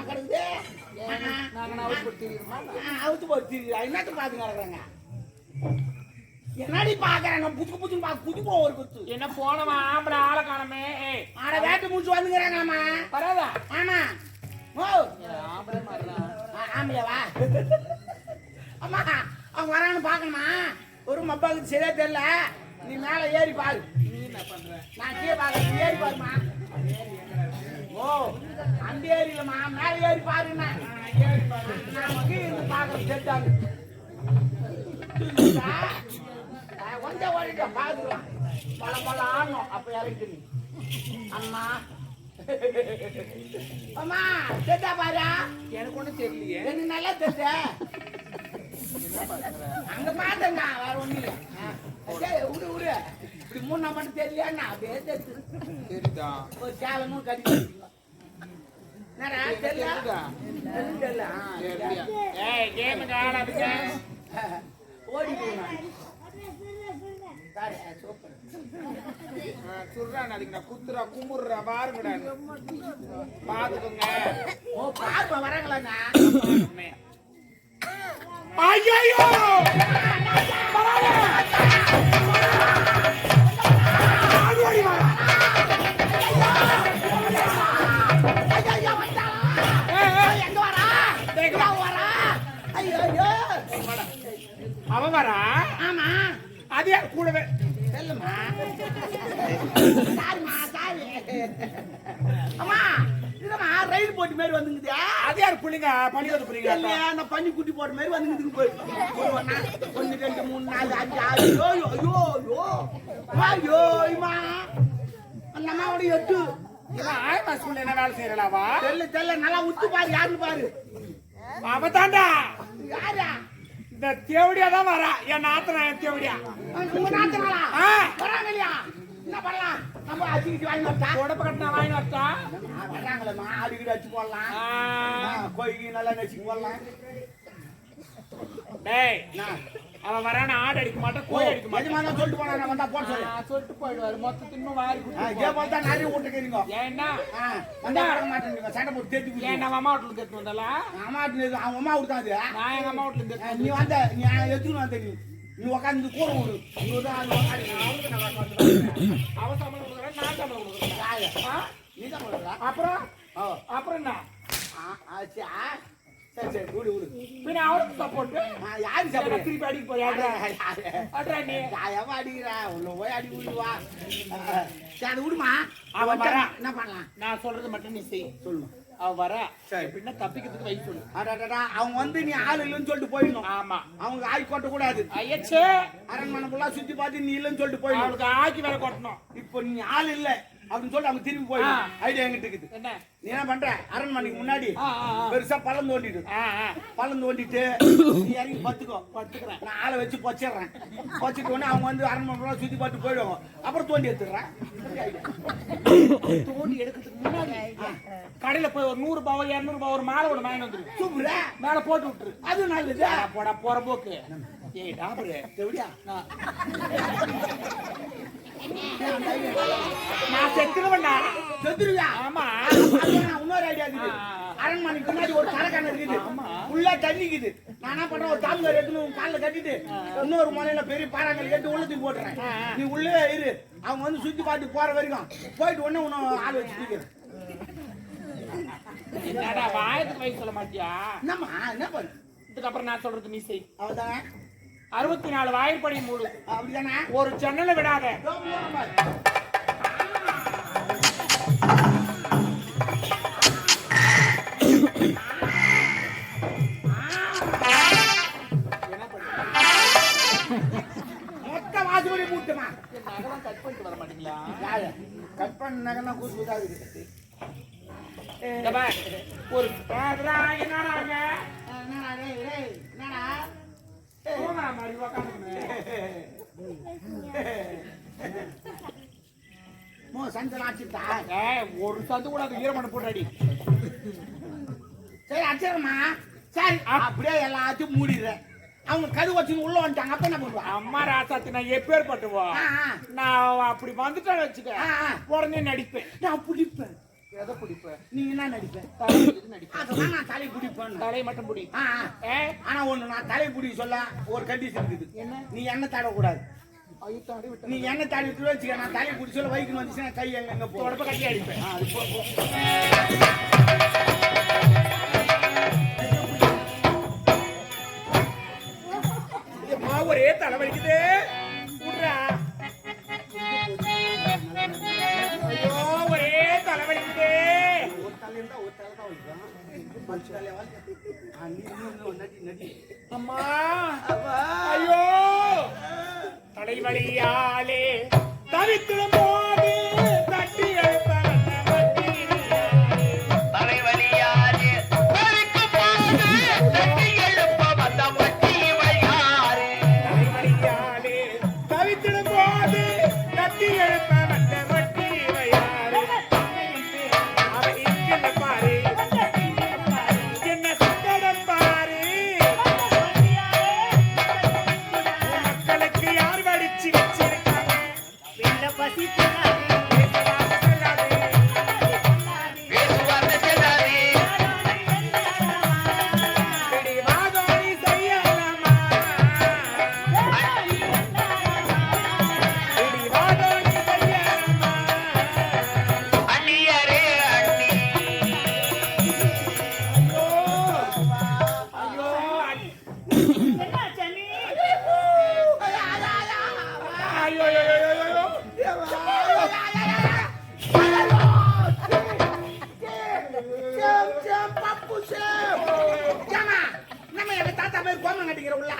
கேவலமா கிடக்குது. அவுத்து போட்டு என்னத்து பாத்துங்க இருக்கிறாங்க. என்னடி பாக்குறாங்க புதுக்கு புதுன்னு பாத்து புதுக்கு ஒரு குத்து. என்ன போனவா ஆம்பளை ஆளை காணமே. ஆட வேட்டு முடிச்சு வந்துக்கிறாங்கம்மா. பரவாயில்ல. ஆமா ஓ ஆம்பளை மாதிரிதான். ஆம்பளைவா அம்மா அவங்க வரான்னு பாக்கணுமா. ஒரு மப்பாவுக்கு சரியா தெரியல. நீ மேல ஏறி பாரு. நீ என்ன பண்ற? நான் கீழே பாக்குறேன். ஏறி பாருமா. ஓ அந்த ஏரியிலமா மேல ஏறி பாருங்க. நான் இருந்து பாக்குறேன். செட்டாங்க கொஞ்சம் ஓடிட்ட பாத்துக்கலாம். பல பல ஆடணும். அப்ப இறங்கிட்டு அம்மா அம்மா செட்டா பாரு. எனக்கு ஒண்ணும் தெரியலையே. எனக்கு நல்லா தெரிஞ்ச அங்க பாத்தங்க வேற ஒண்ணு இல்ல. விடு விடு இப்படி மூணு மட்டும் தெரியல. அப்படியே தெரியுதா? ஒரு சேலமும் கட்டி ஓடி குத்துறா கும்புடுறா பாருங்கடா. பாத்துக்கோங்க. ஓ பாப்ப வராங்களாங்க. ஐயோ அவன் வரா. ஆமா அதே கூடவே செல்லுமா. சாரிமா சாரி. அம்மா இதுமா ரயில் போட்டு மாதிரி வந்துங்குது. அதே யார் புள்ளிங்க பள்ளிக்கூட புள்ளிங்க. நான் பண்ணி குட்டி போட்ட மாதிரி வந்துங்குதுங்க. போய் 1 2 3 4 5 6 ஐயோ ஐயோ ஐயோ ஐயோமா அந்த அம்மாவோட 8 இவன் ஆயமா ஸ்கூல்ல என்ன வேலை செய்யறாவா? தெல்ல நல்லா உத்து பாரு. யாருன்னு பாரு. அவ தாண்டா. யாரா? இந்த தேவடியா தான் வரா. என் நாத்தனா தேவடியா. உங்க நாத்தனாளா? வராங்க இல்லையா? என்ன பண்ணலாம்? நம்ம அடிக்கிட்டு வாங்கி வரட்டா? உடம்பு கட்டினா வாங்கி வரட்டா? வர்றாங்களேம்மா. அடிக்கிட்டு அடிச்சு போடலாம். கோயிலுக்கு நல்லா நச்சுக்கு போடலாம். டேய் அவன் வரான ஆடு அடிக்க மாட்டான், கோழி அடிக்க மாட்டான். எஜமானா சொல்லிட்டு போனா வந்தா போட சொல்லு. சொல்லிட்டு போயிடுவாரு. மொத்தம் தின்னு வாரி குடி. இதே போல தான் நிறைய விட்டுக்கிறீங்க. ஏன்னா வந்தா வர மாட்டேங்க. சண்டை போட்டு தேடி ஏன் நம்ம அம்மா வீட்டுல தேட்டு வந்தால? அம்மா அவங்க அம்மா விட்டு அது. நான் எங்க அம்மா வீட்டுல தேட்டு. நீ வந்த நீ எதுன்னு வந்த நீ உட்காந்து கூற விடு. அவ சம்பளம் கொடுக்குறேன், நான் சம்பளம் கொடுக்குறேன். நீ தான் கொடுக்குறா. அப்புறம் என்ன? சரி சரி விடு விடு. பின்ன அவருக்கு சப்போர்ட் யாரு சப்போர்ட்? திருப்பி அடிக்க போய் அட்ரா நீ எவன் அடிக்கிறா? உள்ள போய் அடி விடுவா. சரி விடுமா. அவன் வரா. என்ன பண்ணலாம்? நான் சொல்றது மட்டும் நீ செய். சொல்லுமா. அவ வரா. சரி பின்ன தப்பிக்கிறதுக்கு வை சொல்லு. அவங்க வந்து நீ ஆள் இல்லைன்னு சொல்லிட்டு போயிடணும். ஆமா அவங்க ஆக்கி கொட்ட கூடாது. ஐயச்சே அரண்மனை ஃபுல்லா சுத்தி பார்த்து நீ இல்லைன்னு சொல்லிட்டு போயிடணும். அவளுக்கு ஆக்கி வேலை கொட்டணும். இப்போ நீ ஆள் இல்லை அப்படின்னு சொல்லிட்டு அவங்க திரும்பி போயிடும். ஐடியா எங்கிட்ட இருக்குது. என்ன நீ என்ன பண்ற? அரண்மனைக்கு முன்னாடி பெருசா பள்ளம் தோண்டிட்டு பள்ளம் தோண்டிட்டு நீ இறங்கி பத்துக்கிறேன். நான் ஆளை வச்சு பொச்சிடுறேன். பொச்சிட்டு உடனே அவங்க வந்து அரண்மனை சுத்தி பார்த்து போயிடுவாங்க. அப்புறம் தோண்டி எடுத்துடுறேன். தோண்டி எடுக்கிறதுக்கு முன்னாடி கடையில போய் ஒரு 100 ரூபாய் 200 ரூபாய் ஒரு மாலை கூட வாங்கி வந்துரு. சூப்பரா மேல போட்டு விட்டுரு. அது நல்லது. போட போற போக்கு. ஏய் டாபரு எப்படியா? நான் செத்துருவேன்டா. செத்துருவியா? ஆமா. இன்னொரு ஐடியா இருக்குது. அரண்மனைக்கு பின்னாடி ஒரு கரைக்கான இருக்குது. ஃபுல்லா தண்ணிக்குது. நான் என்ன பண்றேன்? ஒரு தாம்பர் எடுத்து காலில் கட்டிட்டு இன்னொரு மலையில பெரிய பாறாங்கல் எடுத்து உள்ள தூக்கி போட்டுறேன். நீ உள்ளே இரு. அவங்க வந்து சுத்தி பார்த்து போற வரைக்கும் போயிட்டு உடனே உன்னை ஆள் வச்சு தூக்கிறேன். என்னடா வாயத்துக்கு வயசு சொல்ல மாட்டியா? என்னம்மா என்ன பண்ணு? இதுக்கப்புறம் நான் சொல்றது நீ செய். அவதானே 64 வாயிற்படி மூடு. அப்படிதானே? ஒரு ஜன்னலை விடாத. மொத்த வாசப்படி மூட்டுமா? நகரம் கட் பண்ணிட்டு வர மாட்டீங்களா? கட் பண்ண நகர்னா கூசுதா இருக்குது. ஒரு என்னடா என்னடா மாதிரி ஒரு சத்து கூட ஈரமணம் போட்டாடி. சரி அடிச்சிடமா. சரி அப்படியே எல்லாத்தையும் மூடிடுறேன். அவங்க கரு வச்சு உள்ள வந்துட்டாங்க. அப்ப என்ன பண்ணுவா? அம்மா ராசாத்தி நான் எப்பேற்பட்டுவா? நான் அப்படி வந்துட்டேன்னு வச்சுக்க உடனே நடிப்பேன். நான் பிடிப்பேன். எதை பிடிப்ப? நீ என்ன நடிப்ப? தலைக்கு நடிப்ப. அதெல்லாம் நான் தலை பிடிப்பேன். தலை மட்டும் பிடி. ஆனா ஒண்ணு நான் தலை பிடி சொல்ல ஒரு கண்டிஷன் இருக்குது. என்ன? நீ என்ன தாடக்கூடாது. ஐத்தாடி விட்டு. நீ என்ன தாடி விட்டு வச்சுக்க, நான் தலை பிடி சொல்ல வைக்கணும் வந்துச்சுன்னா கை எங்க போ. உடம்ப கட்டி அடிப்பேன். அது போ. அம்மா ஒரே தலைவலிக்குது. விட்றா. ஐயோ ஒரே தலைவலிக்குது. ஒரு தலை இருந்தா ஒரு தலை தான் வைக்கும். பத்து தலை வந்து நீ நடி நடி. அம்மா ஐயோ தலைவலியாலே தவித்திடும் போது தட்டி தலைவலியாலே தவிக்கும் போது தட்டி எழுப்ப வந்த பட்டி வையாரே. தலைவலியாலே தவித்திடும் போது தட்டி எழுப்ப வந்த பட்டி வையாரே. அவன் இங்கில பாரு என்ன சங்கடம் பாரு. மக்களுக்கு யார் வடிச்சு வச்சிருக்காங்க. பேசுவார்த்தை செல்லாதே. பிடிவாதோடி செய்யலாமா. பிடிவாதோடி செய்யலாமா. அண்ணியரே அண்ணி. ஐயோ ஐயோ ஐயோ நம்ம எங்க தாத்தா பேர் கோமம் கட்டிக்கிற உள்ள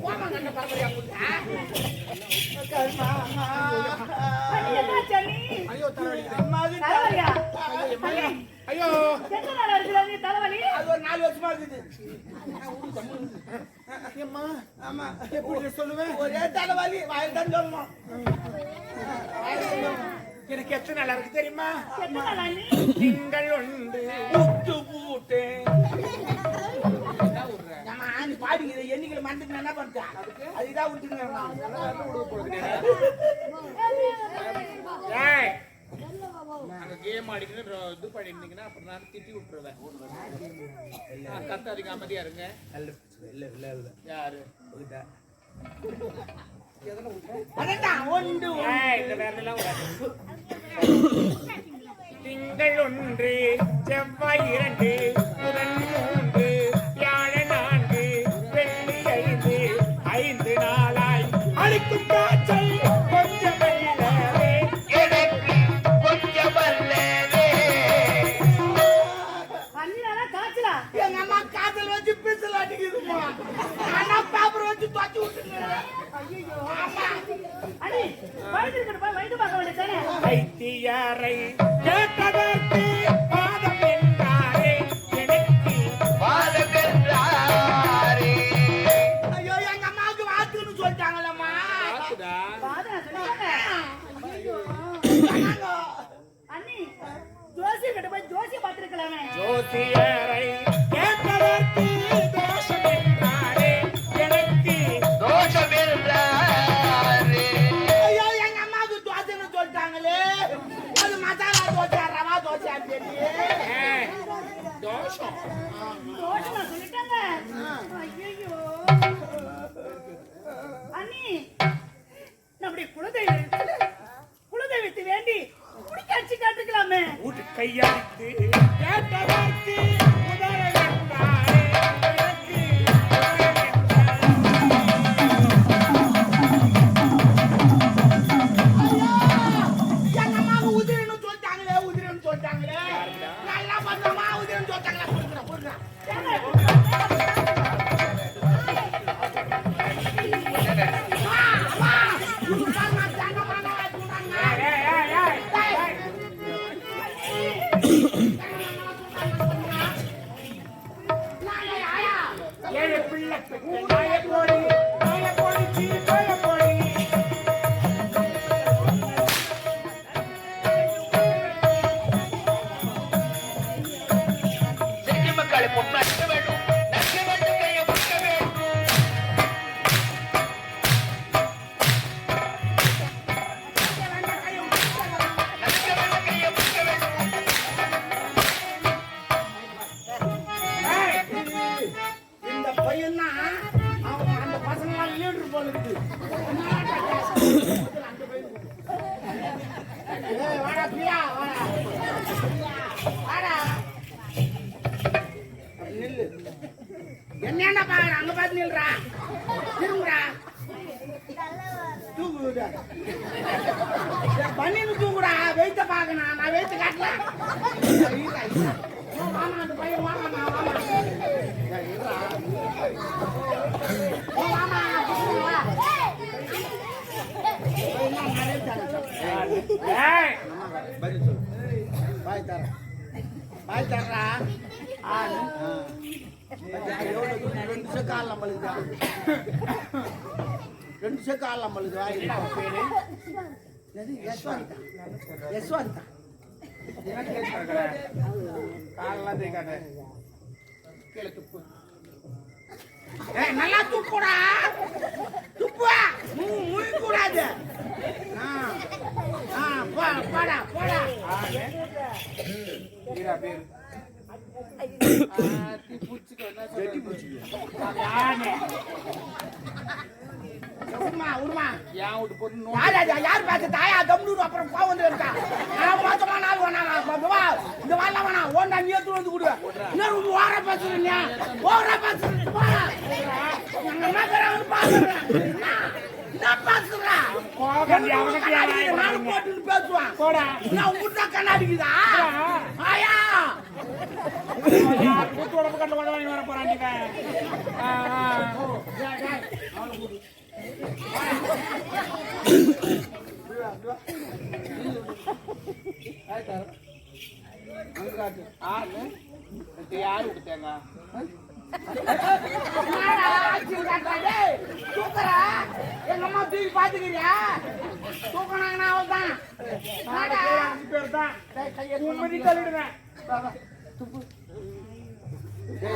கோமம் கட்ட பரம்பரையா புள்ள. ஐயோ தலைவலி. ஐயோ அது ஒரு 4 வருஷமா இருக்குது. அம்மா ஆமா எப்படி சொல்லுவேன். ஒரே தலைவலி வாயில் தான் சொல்லணும். எனக்கு எத்தனை நாளா இருக்கு தெரியுமா. திங்கள் உண்டு உத்து பூட்டு. ஏமா நீ பாடிக்கிற எண்ணிக்கை மறந்துட்டு என்ன பண்ணிட்டா அதுதான் விட்டுங்க. ஏய் அங்க கேம் ஆடிக்கிட்டு இது பண்ணிருந்தீங்கன்னா அப்புறம் நான் திட்டி விட்டுருவேன். கத்தாதீங்க அமைதியா இருங்க. யாரு அதான் ஒன்று இந்த வேறெல்லாம் திங்கள் ஒன்று செவ்வாய் 2 புதன் 3 வியாழன் 4 வெள்ளி 5 5 நாளாய் அடிக்கும் காய்ச்சல் கொஞ்சம் வெள்ளவே. எனக்கு கொஞ்சம் வல்லதே. எங்க அம்மா காதல் வச்சு பிசல் அடிக்குதுமா. ஆனா பேப்பர் வச்சு தோச்சி விட்டுங்க. வைத்தியரை கேட்டதற்கு பாதம் என்றாரே எனக்கு பாதகன்றாரே. ஐயோ எங்க அம்மாவுக்கு வாத்துன்னு சொல்லிட்டாங்களம்மா. ஜோசியரை கேட்டதற்கு தோஷம் என்றாரே எனக்கு தோஷம் என்றாரே. ஐயோ எங்க அம்மாவுக்கு தோசைன்னு சொல்லிட்டாங்களே. அது மசாலா தோசை ரவா தோசை அப்படின்னு. தோஷம். நம்முடைய குலதெய்வத்தை வேண்டி குடிக்காட்சி காட்டுக்கலாமே. ஊட்டு கையடித்து கேட்டதற்கு முதல் என்றாரே எனக்கு எங்க அம்மாவுக்கு உதிரன்னு சொல்லிட்டாங்களே உதிரன்னு சொல்லிட்டாங்களே. நல்லா பண்ணமா உதிரன்னு சொல்லிட்டாங்களா. புரிஞ்சுக்கிறேன். ஏழு பிள்ளை பெற்ற நாயக்கோடி நாயக்கோடி சீக்கோடி. செஞ்சு மக்களை பொண்ணு வேண்டும் நட்பு என்னடா பாக்குற அங்க பாத்து நில்றா திரும்புறா தூக்குடா பண்ணிட்டு தூக்குடா வெயிட்ட பாக்கணும் நான் வெயிட்ட காட்டல வாமா அந்த பையன் வாமா பாய் தர்றா ரெண்டு செக்கு ஆள் நம்மளுக்கு ரெண்டு செக்கு ஆள் நம்மளுக்கு வாங்கி யஸ்வந்தா காலெல்லாம் தேய்க்காத கீழே துப்பு நல்லா துப்புடா துப்பு முழு கூடாது போடா போடா பேரு யார் பார்த்து தாயா தம்னூர் அப்புறம் போக வந்து இருக்கா மொத்தமா நாள் வேணா இந்த வாழ வேணா ஓண்டா நீ எடுத்து வந்து கொடு இன்னும் ஓர பேசுறீங்க ஓர பேசுறேன் பேசுவான் போடா நான் விட்டா கண்ணாடிக்குதா ஆயா உடம்பு கட்ட வாங்கி வர போறாங்க யாரு கொடுத்தாங்க எங்க அம்மா தூக்கி பாத்துக்கிறியா தூக்கினாங்கன்னா அவள்தான் பேர் தான் உண்மதி தள்ளிடுவேன்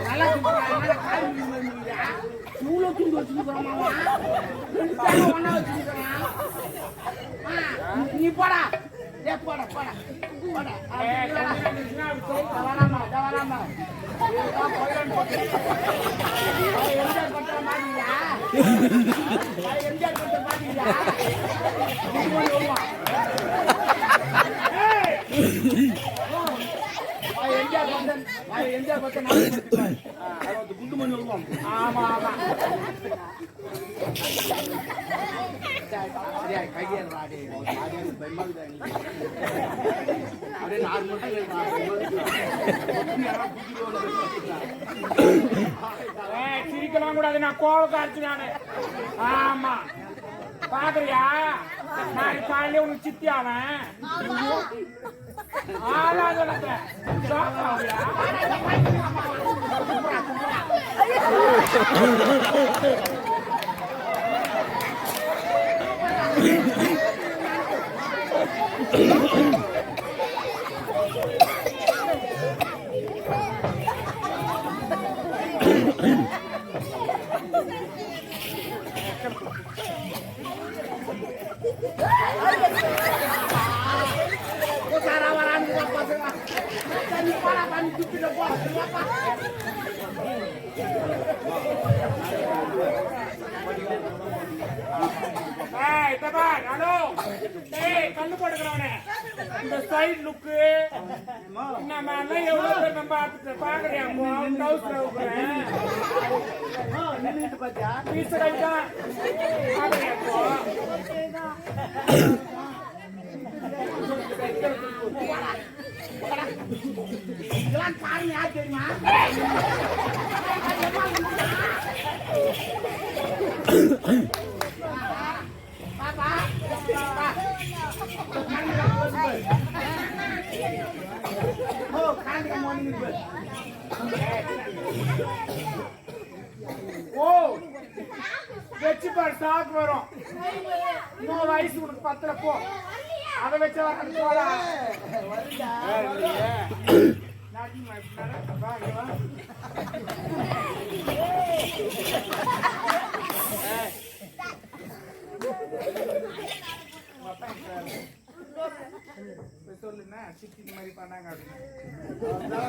நல்லா இவ்வளோ தூண்டு வச்சுருக்கிறோமா ஒன்னா வச்சுருக்கிறான் நீ போடா ஏ போடா போடா போடா வேணாமா வேணாமா எம்ஜிஆர் பண்ற மாதிரியா எம்ஜிஆர் பண்ற மாதிரியா எம்ஜிஆர் பண்ற குண்டு மணி வருவோம் ஆமா ஆமா சிரிக்கலாம் கூடாது நான் கோவம் காய்ச்சி நானு ஆமா பாக்குறியா நான் காலையில உனக்கு சித்தி ஆவேன் கண்ணு போட்டுக்கிறவனே இந்த சைட் லுக்கு நம்ம எவ்வளவு பேர் நம்ம பாக்குறியா இதெல்லாம் காரணம் யார் தெரியுமா பாப்பா ஓ வச்சு பாரு சாக்கு வரும் இன்னும் வயசு உனக்கு 10 போ அதை வச்ச வர சொல்லுன்னா சித்தி இந்த மாதிரி பண்ணாங்க அப்படின்னு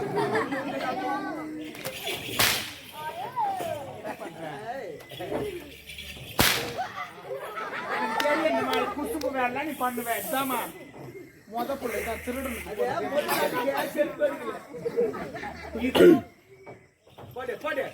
குசும்பு வேலை நீ பண்ணுவேன் இதாமா மொத பிள்ளை திருடு போடு போடு